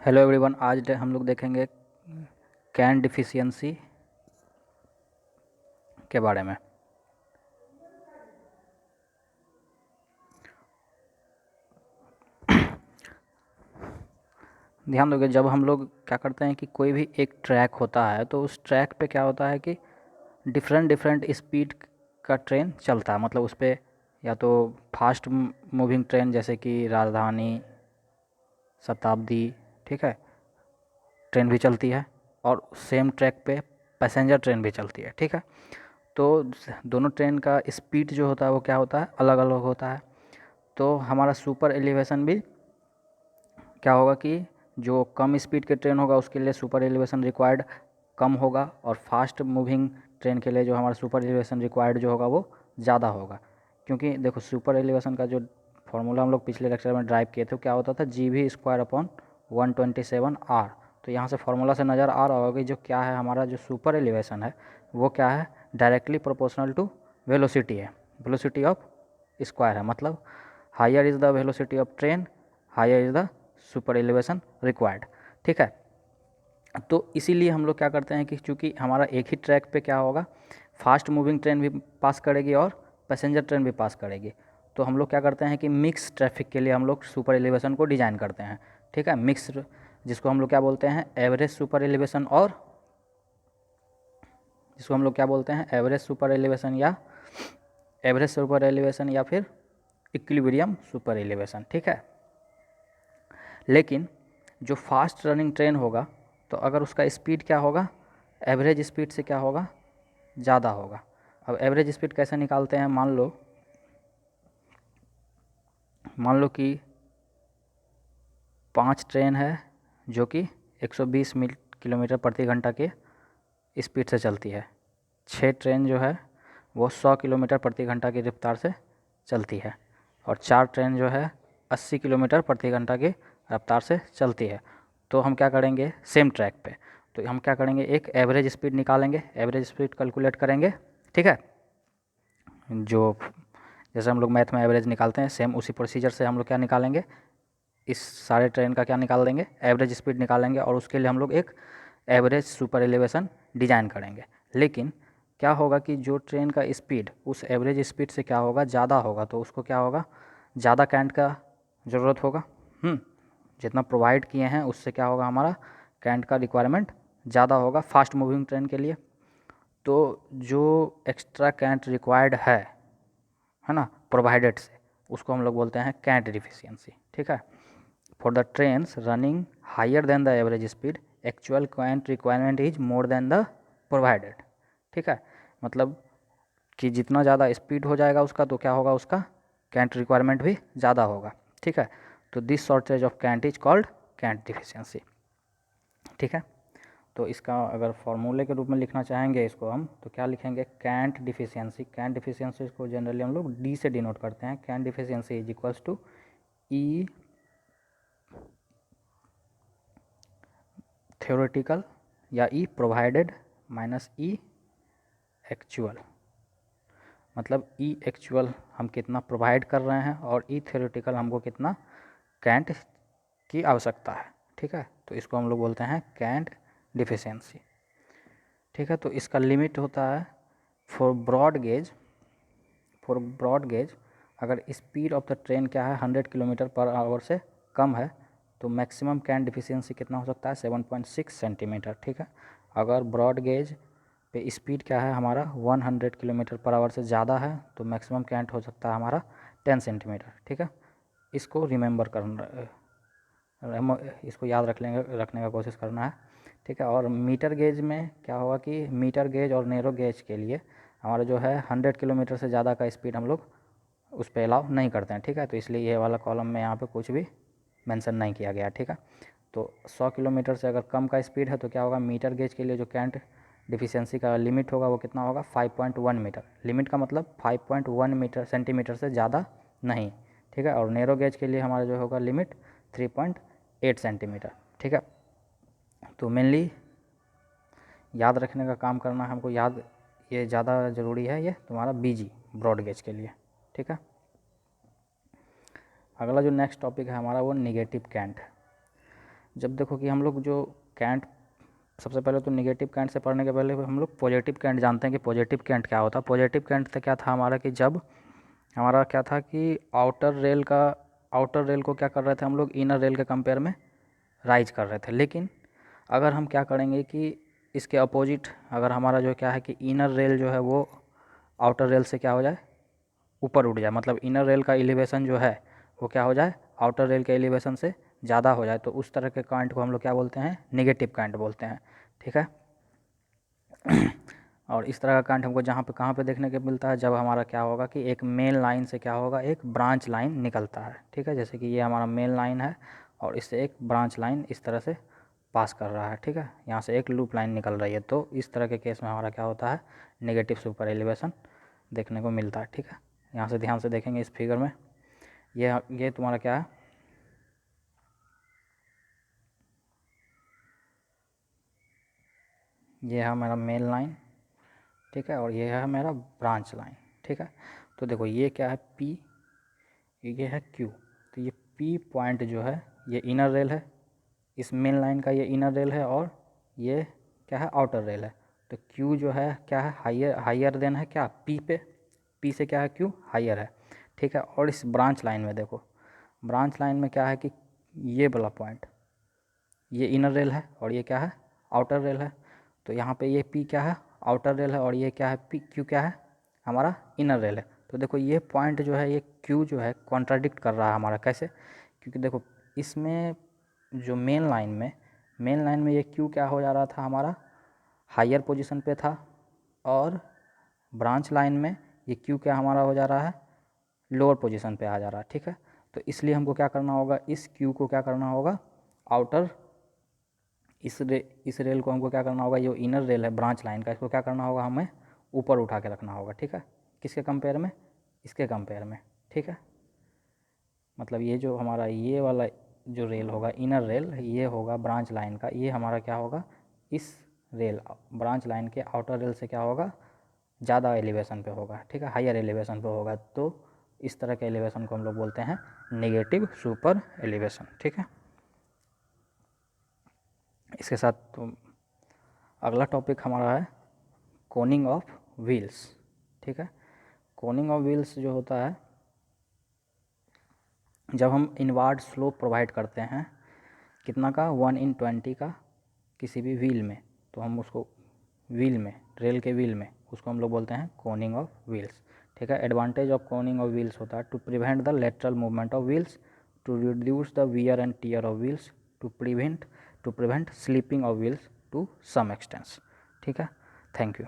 Hello everyone, आज हम लोग देखेंगे कैन डिफिशियंसी के बारे में। ध्यान दोगे, जब हम लोग क्या करते हैं कि कोई भी एक ट्रैक होता है तो उस ट्रैक पे क्या होता है कि डिफरेंट डिफरेंट स्पीड का ट्रेन चलता है। मतलब उस पर या तो फास्ट मूविंग ट्रेन जैसे कि राजधानी, शताब्दी, ठीक है, ट्रेन भी चलती है, और सेम ट्रैक पे पैसेंजर ट्रेन भी चलती है, ठीक है। तो दोनों ट्रेन का स्पीड जो होता है वो क्या होता है, अलग अलग होता है। तो हमारा सुपर एलिवेशन भी क्या होगा कि जो कम स्पीड के ट्रेन होगा उसके लिए सुपर एलिवेशन रिक्वायर्ड कम होगा, और फास्ट मूविंग ट्रेन के लिए जो हमारा सुपर एलिवेशन रिक्वायर्ड जो होगा वो ज़्यादा होगा। क्योंकि देखो, सुपर एलिवेशन का जो फॉर्मूला हम लोग पिछले लेक्चर में ड्राइव किए थे, क्या होता था, GV²/127R। तो यहाँ से फार्मूला से नज़र आ रहा होगा कि जो क्या है, हमारा जो सुपर एलिवेशन है वो क्या है, डायरेक्टली प्रोपोर्शनल टू वेलोसिटी है, वेलोसिटी ऑफ स्क्वायर है। मतलब higher is the velocity of train, higher is the super elevation required, ठीक है। तो इसीलिए हम लोग क्या करते हैं कि चूँकि हमारा एक ही ट्रैक पे क्या होगा, फास्ट मूविंग ट्रेन भी पास करेगी और पैसेंजर ट्रेन भी पास करेगी। तो हम लोग क्या करते हैं कि मिक्स ट्रैफिक के लिए हम लोग सुपर एलिवेशन को डिज़ाइन करते हैं, ठीक है। मिक्स, जिसको हम लोग क्या बोलते हैं, एवरेज सुपर एलिवेशन, और जिसको हम लोग क्या बोलते हैं, एवरेज सुपर एलिवेशन या फिर इक्विलिब्रियम सुपर एलिवेशन, ठीक है। लेकिन जो फास्ट रनिंग ट्रेन होगा तो अगर उसका स्पीड क्या होगा, एवरेज स्पीड से क्या होगा, ज़्यादा होगा। अब एवरेज स्पीड कैसे निकालते हैं, मान लो कि 5 ट्रेन है जो कि 120 किलोमीटर प्रति घंटा के स्पीड से चलती है। 6 ट्रेन जो है वो 100 किलोमीटर प्रति घंटा की रफ्तार से चलती है, और 4 ट्रेन जो है 80 किलोमीटर प्रति घंटा की रफ्तार से चलती है। तो हम क्या करेंगे, सेम ट्रैक पे, तो हम क्या करेंगे, एक एवरेज स्पीड निकालेंगे, एवरेज स्पीड कैलकुलेट करेंगे, ठीक है। जो जैसे हम लोग मैथ में एवरेज निकालते हैं, सेम उसी प्रोसीजर से हम लोग क्या निकालेंगे, इस सारे ट्रेन का क्या निकाल देंगे, एवरेज स्पीड निकालेंगे, और उसके लिए हम लोग एक एवरेज सुपर एलिवेशन डिज़ाइन करेंगे। लेकिन क्या होगा कि जो ट्रेन का स्पीड उस एवरेज स्पीड से क्या होगा, ज़्यादा होगा, तो उसको क्या होगा, ज़्यादा कैंट का ज़रूरत होगा। जितना प्रोवाइड किए हैं उससे क्या होगा, हमारा कैंट का रिक्वायरमेंट ज़्यादा होगा फास्ट मूविंग ट्रेन के लिए। तो जो एक्स्ट्रा कैंट रिक्वायर्ड है ना, प्रोवाइडेड से, उसको हम लोग बोलते हैं कैंट डिफिशियंसी, ठीक है। For the trains running higher than the average speed, actual cant requirement is more than the provided, ठीक है। मतलब कि जितना ज़्यादा स्पीड हो जाएगा उसका तो क्या होगा, उसका कैंट रिक्वायरमेंट भी ज़्यादा होगा, ठीक है। तो this shortage of cant is called cant deficiency, ठीक है। तो इसका अगर फॉर्मूले के रूप में लिखना चाहेंगे इसको हम, तो क्या लिखेंगे, कैंट डिफिशियंसी। कैंट डिफिशियंसी को जनरली हम लोग डी से डिनोट करते हैं। Cant deficiency is equals to E theoretical या E provided minus E actual. मतलब ई एक्चुअल हम कितना प्रोवाइड कर रहे हैं और ई थ्योरेटिकल हमको कितना कैंट की आवश्यकता है, ठीक है। तो इसको हम लोग बोलते हैं कैंट डिफिशियंसी, ठीक है। तो इसका लिमिट होता है फॉर ब्रॉड गेज अगर स्पीड ऑफ द ट्रेन क्या है, 100 किलोमीटर पर आवर से कम है, तो मैक्सिमम कैंट डिफिशियंसी कितना हो सकता है, 7.6 सेंटीमीटर, ठीक है। अगर ब्रॉड गेज पे स्पीड क्या है हमारा, 100 किलोमीटर पर आवर से ज़्यादा है, तो मैक्सिमम कैंट हो सकता है हमारा 10 सेंटीमीटर, ठीक है। इसको रिमेंबर करना, इसको याद रखने का कोशिश करना है, ठीक है। और मीटर गेज में क्या होगा कि मीटर गेज और नैरो गेज के लिए हमारा जो है 100 किलोमीटर से ज़्यादा का स्पीड हम लोग उस पर अलाउ नहीं करते हैं, ठीक है। तो इसलिए ये वाला कॉलम में यहाँ पे कुछ भी मेंशन नहीं किया गया, ठीक है। तो 100 किलोमीटर से अगर कम का स्पीड है तो क्या होगा, मीटर गेज के लिए जो कैंट डिफिशियंसी का लिमिट होगा वो कितना होगा, 5.1 मीटर। लिमिट का मतलब 5.1 मीटर सेंटीमीटर से ज़्यादा नहीं, ठीक है। और नैरो गेज के लिए हमारा जो होगा लिमिट 3.8 सेंटीमीटर, ठीक है। तो मेनली याद रखने का काम करना है हमको, याद ये ज़्यादा ज़रूरी है, ये तुम्हारा बीजी ब्रॉड गेज के लिए, ठीक है। अगला जो नेक्स्ट टॉपिक है हमारा वो निगेटिव कैंट है। जब देखो कि हम लोग जो कैंट, सबसे पहले तो निगेटिव कैंट से पढ़ने के पहले हम लोग पॉजिटिव कैंट जानते हैं कि पॉजिटिव कैंट क्या होता है। पॉजिटिव कैंट से क्या था हमारा कि जब हमारा क्या था कि आउटर रेल को क्या कर रहे थे हम लोग, इनर रेल के कंपेयर में राइज कर रहे थे। लेकिन अगर हम क्या करेंगे कि इसके अपोजिट, अगर हमारा जो क्या है कि इनर रेल जो है वो आउटर रेल से क्या हो जाए, ऊपर उठ जाए, मतलब इनर रेल का एलिवेशन जो है वो क्या हो जाए, आउटर रेल के एलिवेशन से ज़्यादा हो जाए, तो उस तरह के करंट को हम लोग क्या बोलते हैं, नेगेटिव करंट बोलते हैं। ठीक है। और इस तरह का करंट हमको जहाँ पे कहाँ पे देखने को मिलता है, जब हमारा क्या होगा कि एक मेन लाइन से क्या होगा, एक ब्रांच लाइन निकलता है। ठीक है, जैसे कि ये हमारा मेन लाइन है और इससे एक ब्रांच लाइन इस तरह से पास कर रहा है। ठीक है, यहाँ से एक लूप लाइन निकल रही है, तो इस तरह के केस में हमारा क्या होता है, नेगेटिव सुपर एलिवेशन देखने को मिलता है। ठीक है, यहाँ से ध्यान से देखेंगे इस फिगर में, ये तुम्हारा क्या है, ये है मेरा मेन लाइन। ठीक है, और ये है मेरा ब्रांच लाइन। ठीक है, तो देखो ये क्या है, पी, ये है क्यू। तो ये पी पॉइंट जो है ये इनर रेल है, इस मेन लाइन का ये इनर रेल है, और ये क्या है, आउटर रेल है। तो क्यू जो है क्या है, हाइयर देन है क्या, पी पे, पी से क्या है, क्यू हाइयर है। ठीक है, और इस ब्रांच लाइन में देखो, ब्रांच लाइन में क्या है कि ये वाला पॉइंट, ये इनर रेल है और ये क्या है, आउटर रेल है। तो यहाँ पे ये पी क्या है, आउटर रेल है, और ये क्या है, पी क्यू क्या है, हमारा इनर रेल है। तो देखो ये पॉइंट जो है, ये क्यू जो है कॉन्ट्राडिक्ट कर रहा है हमारा, कैसे, क्योंकि देखो इसमें जो मेन लाइन में ये क्यू क्या हो जा रहा था हमारा, हायर पोजीशन पे था, और ब्रांच लाइन में ये क्यू क्या हमारा हो जा रहा है, लोअर पोजीशन पे आ जा रहा है। ठीक है, तो इसलिए हमको क्या करना होगा, इस क्यू को क्या करना होगा, आउटर, इस रेल को हमको क्या करना होगा, ये इनर रेल है ब्रांच लाइन का, इसको क्या करना होगा, हमें ऊपर उठा के रखना होगा। ठीक है, किसके कंपेयर में, इसके कंपेयर में। ठीक है, मतलब ये जो हमारा ये वाला जो रेल होगा इनर रेल, ये होगा ब्रांच लाइन का, ये हमारा क्या होगा, इस रेल ब्रांच लाइन के आउटर रेल से क्या होगा, ज़्यादा एलिवेशन पे होगा। ठीक है, हायर एलिवेशन पे होगा, तो इस तरह के एलिवेशन को हम लोग बोलते हैं नेगेटिव सुपर एलिवेशन। ठीक है, इसके साथ तो अगला टॉपिक हमारा है कोनिंग ऑफ व्हील्स। ठीक है, कोनिंग ऑफ व्हील्स जो होता है, जब हम इनवार्ड स्लोप प्रोवाइड करते हैं, कितना का, 1/20 का किसी भी व्हील में, तो हम उसको व्हील में, रेल के व्हील में, उसको हम लोग बोलते हैं कोनिंग ऑफ व्हील्स। ठीक है, advantage of coning of wheels होता है to prevent the lateral movement of wheels, to reduce the wear and tear of wheels, to prevent slipping of wheels to some extents. ठीक है, thank you.